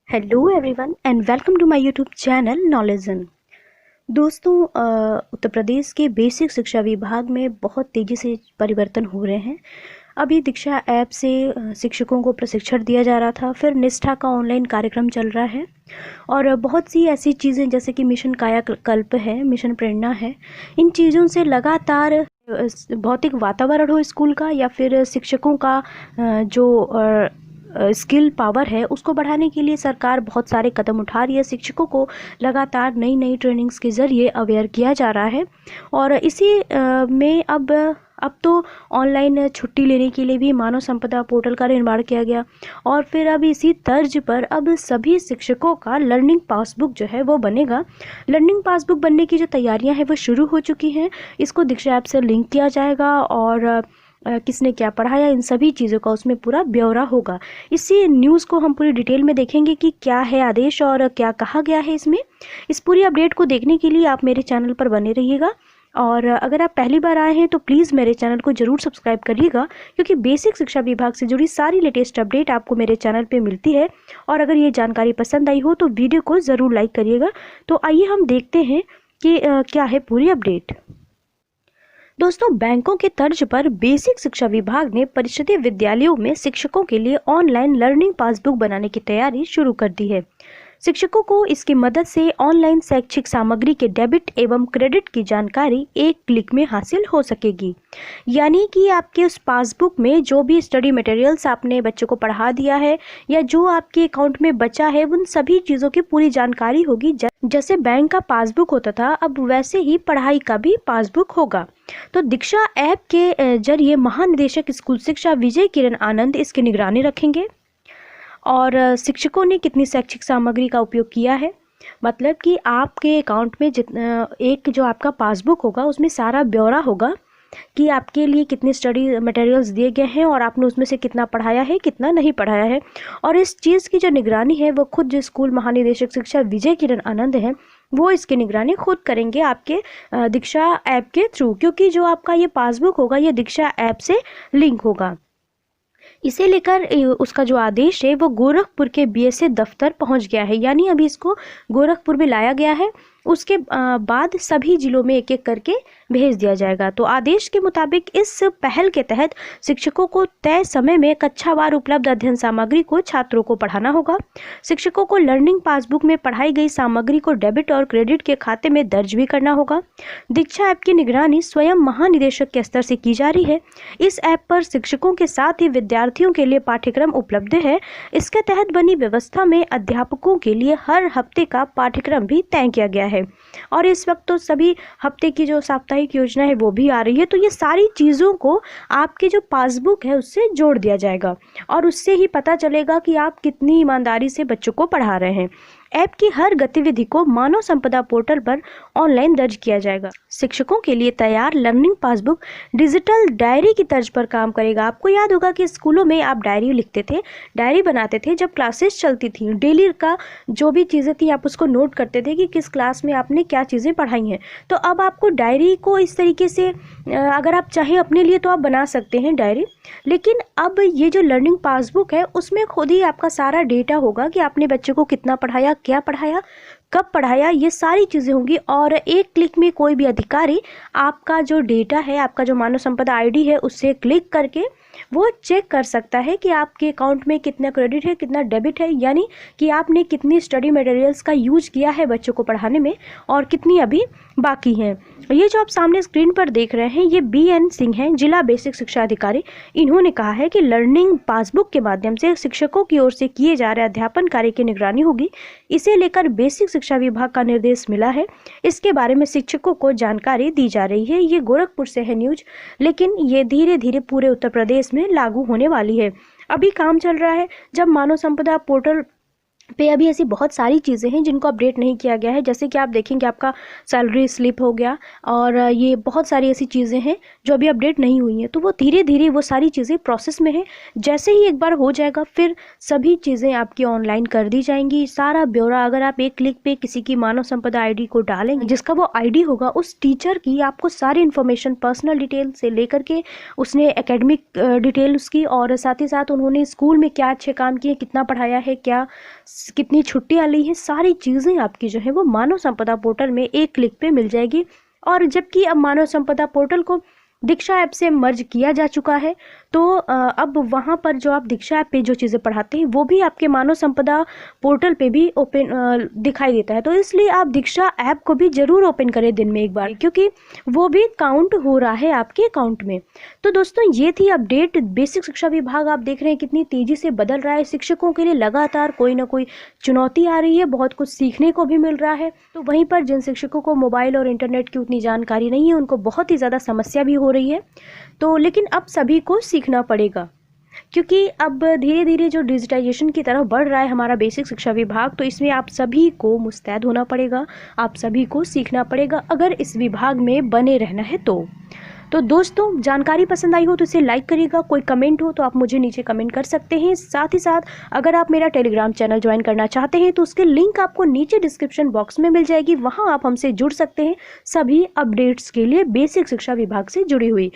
Hello everyone and welcome to my YouTube channel नॉलेजन। दोस्तों, उत्तर प्रदेश के बेसिक शिक्षा विभाग में बहुत तेज़ी से परिवर्तन हो रहे हैं। अभी दीक्षा ऐप से शिक्षकों को प्रशिक्षण दिया जा रहा था, फिर निष्ठा का ऑनलाइन कार्यक्रम चल रहा है और बहुत सी ऐसी चीज़ें जैसे कि मिशन कायाकल्प है, मिशन प्रेरणा है। इन चीज़ों से लगातार भौतिक वातावरण हो स्कूल का या फिर शिक्षकों का जो स्किल पावर है उसको बढ़ाने के लिए सरकार बहुत सारे कदम उठा रही है। शिक्षकों को लगातार नई नई ट्रेनिंग्स के ज़रिए अवेयर किया जा रहा है और इसी में अब तो ऑनलाइन छुट्टी लेने के लिए भी मानव संपदा पोर्टल का निर्माण किया गया और फिर अब इसी तर्ज पर अब सभी शिक्षकों का लर्निंग पासबुक जो है वो बनेगा। लर्निंग पासबुक बनने की जो तैयारियां हैं वो शुरू हो चुकी हैं। इसको दीक्षा ऐप से लिंक किया जाएगा और किसने क्या पढ़ाया इन सभी चीज़ों का उसमें पूरा ब्यौरा होगा। इसी न्यूज़ को हम पूरी डिटेल में देखेंगे कि क्या है आदेश और क्या कहा गया है इसमें। इस पूरी अपडेट को देखने के लिए आप मेरे चैनल पर बने रहिएगा और अगर आप पहली बार आए हैं तो प्लीज़ मेरे चैनल को ज़रूर सब्सक्राइब करिएगा, क्योंकि बेसिक शिक्षा विभाग से जुड़ी सारी लेटेस्ट अपडेट आपको मेरे चैनल पे मिलती है। और अगर ये जानकारी पसंद आई हो तो वीडियो को ज़रूर लाइक करिएगा। तो आइए हम देखते हैं कि क्या है पूरी अपडेट। दोस्तों, बैंकों के तर्ज पर बेसिक शिक्षा विभाग ने परिषदीय विद्यालयों में शिक्षकों के लिए ऑनलाइन लर्निंग पासबुक बनाने की तैयारी शुरू कर दी है। शिक्षकों को इसकी मदद से ऑनलाइन शैक्षिक सामग्री के डेबिट एवं क्रेडिट की जानकारी एक क्लिक में हासिल हो सकेगी। यानी कि आपके उस पासबुक में जो भी स्टडी मटेरियल्स आपने बच्चों को पढ़ा दिया है या जो आपके अकाउंट में बचा है उन सभी चीज़ों की पूरी जानकारी होगी। जैसे बैंक का पासबुक होता था अब वैसे ही पढ़ाई का भी पासबुक होगा। तो दीक्षा ऐप के जरिए महानिदेशक स्कूल शिक्षा विजय किरण आनंद इसकी निगरानी रखेंगे। और शिक्षकों ने कितनी शैक्षिक सामग्री का उपयोग किया है, मतलब कि आपके अकाउंट में जितना एक जो आपका पासबुक होगा उसमें सारा ब्यौरा होगा कि आपके लिए कितने स्टडी मटेरियल्स दिए गए हैं और आपने उसमें से कितना पढ़ाया है कितना नहीं पढ़ाया है। और इस चीज़ की जो निगरानी है वो खुद जो स्कूल महानिदेशक शिक्षा विजय किरण आनंद हैं वो इसकी निगरानी खुद करेंगे आपके दीक्षा ऐप के थ्रू, क्योंकि जो आपका ये पासबुक होगा ये दीक्षा ऐप से लिंक होगा। इसे लेकर उसका जो आदेश है वो गोरखपुर के बीएसए दफ्तर पहुंच गया है, यानी अभी इसको गोरखपुर में लाया गया है। उसके बाद सभी जिलों में एक एक करके भेज दिया जाएगा। तो आदेश के मुताबिक इस पहल के तहत शिक्षकों को तय समय में कक्षावार उपलब्ध अध्ययन सामग्री को छात्रों को पढ़ाना होगा। शिक्षकों को लर्निंग पासबुक में पढ़ाई गई सामग्री को डेबिट और क्रेडिट के खाते में दर्ज भी करना होगा। दीक्षा ऐप की निगरानी स्वयं महानिदेशक के स्तर से की जा रही है। इस ऐप पर शिक्षकों के साथ ही विद्यार्थियों के लिए पाठ्यक्रम उपलब्ध है। इसके तहत बनी व्यवस्था में अध्यापकों के लिए हर हफ्ते का पाठ्यक्रम भी तय किया गया है और इस वक्त तो सभी हफ्ते की जो साप्ताहिक योजना है वो भी आ रही है। तो ये सारी चीज़ों को आपके जो पासबुक है उससे जोड़ दिया जाएगा और उससे ही पता चलेगा कि आप कितनी ईमानदारी से बच्चों को पढ़ा रहे हैं। ऐप की हर गतिविधि को मानव संपदा पोर्टल पर ऑनलाइन दर्ज किया जाएगा। शिक्षकों के लिए तैयार लर्निंग पासबुक डिजिटल डायरी की तर्ज पर काम करेगा। आपको याद होगा कि स्कूलों में आप डायरी लिखते थे, डायरी बनाते थे जब क्लासेस चलती थी। डेली का जो भी चीज़ें थी आप उसको नोट करते थे कि किस क्लास में आपने क्या चीज़ें पढ़ाई हैं। तो अब आपको डायरी को इस तरीके से अगर आप चाहें अपने लिए तो आप बना सकते हैं डायरी, लेकिन अब ये जो लर्निंग पासबुक है उसमें खुद ही आपका सारा डेटा होगा कि आपने बच्चे को कितना पढ़ाया, क्या पढ़ाया, कब पढ़ाया, ये सारी चीज़ें होंगी। और एक क्लिक में कोई भी अधिकारी आपका जो डेटा है, आपका जो मानव संपदा आईडी है उससे क्लिक करके वो चेक कर सकता है कि आपके अकाउंट में कितना क्रेडिट है कितना डेबिट है, यानी कि आपने कितनी स्टडी मटेरियल्स का यूज किया है बच्चों को पढ़ाने में और कितनी अभी बाकी हैं। ये जो आप सामने स्क्रीन पर देख रहे हैं ये BN सिंह हैं, जिला बेसिक शिक्षा अधिकारी। इन्होंने कहा है कि लर्निंग पासबुक के माध्यम से शिक्षकों की ओर से किए जा रहे अध्यापन कार्य की निगरानी होगी। इसे लेकर बेसिक शिक्षा विभाग का निर्देश मिला है। इसके बारे में शिक्षकों को जानकारी दी जा रही है। ये गोरखपुर से है न्यूज, लेकिन ये धीरे धीरे पूरे उत्तर प्रदेश में लागू होने वाली है। अभी काम चल रहा है। जब मानव संपदा पोर्टल पे अभी ऐसी बहुत सारी चीज़ें हैं जिनको अपडेट नहीं किया गया है, जैसे कि आप देखेंगे आपका सैलरी स्लिप हो गया और ये बहुत सारी ऐसी चीज़ें हैं जो अभी अपडेट नहीं हुई हैं। तो वो धीरे धीरे वो सारी चीज़ें प्रोसेस में हैं। जैसे ही एक बार हो जाएगा फिर सभी चीज़ें आपकी ऑनलाइन कर दी जाएंगी। सारा ब्यौरा अगर आप एक क्लिक पे किसी की मानव संपदा आईडी को डालेंगे, जिसका वो आईडी होगा, उस टीचर की आपको सारी इन्फॉर्मेशन पर्सनल डिटेल से लेकर के उसने एकेडमिक डिटेल उसकी और साथ ही साथ उन्होंने स्कूल में क्या अच्छे काम किए, कितना पढ़ाया है, क्या कितनी छुट्टियां ली हैं, सारी चीज़ें आपकी जो है वो मानव संपदा पोर्टल में एक क्लिक पे मिल जाएगी। और जबकि अब मानव संपदा पोर्टल को दीक्षा ऐप से मर्ज किया जा चुका है, तो अब वहाँ पर जो आप दीक्षा ऐप पे जो चीज़ें पढ़ाते हैं वो भी आपके मानव संपदा पोर्टल पे भी ओपन दिखाई देता है। तो इसलिए आप दीक्षा ऐप को भी ज़रूर ओपन करें दिन में एक बार, क्योंकि वो भी काउंट हो रहा है आपके अकाउंट में। तो दोस्तों ये थी अपडेट। बेसिक शिक्षा विभाग आप देख रहे हैं कितनी तेज़ी से बदल रहा है। शिक्षकों के लिए लगातार कोई ना कोई चुनौती आ रही है, बहुत कुछ सीखने को भी मिल रहा है। तो वहीं पर जिन शिक्षकों को मोबाइल और इंटरनेट की उतनी जानकारी नहीं है, उनको बहुत ही ज़्यादा समस्या भी हो रही है। तो लेकिन अब सभी को सीखना पड़ेगा, क्योंकि अब धीरे धीरे जो डिजिटाइजेशन की तरफ बढ़ रहा है हमारा बेसिक शिक्षा विभाग, तो इसमें आप सभी को मुस्तैद होना पड़ेगा, आप सभी को सीखना पड़ेगा अगर इस विभाग में बने रहना है। तो दोस्तों, जानकारी पसंद आई हो तो इसे लाइक करिएगा। कोई कमेंट हो तो आप मुझे नीचे कमेंट कर सकते हैं। साथ ही साथ अगर आप मेरा टेलीग्राम चैनल ज्वाइन करना चाहते हैं तो उसके लिंक आपको नीचे डिस्क्रिप्शन बॉक्स में मिल जाएगी, वहां आप हमसे जुड़ सकते हैं सभी अपडेट्स के लिए बेसिक शिक्षा विभाग से जुड़ी हुई।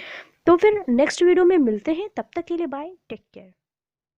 तो फिर नेक्स्ट वीडियो में मिलते हैं, तब तक के लिए बाय, टेक केयर।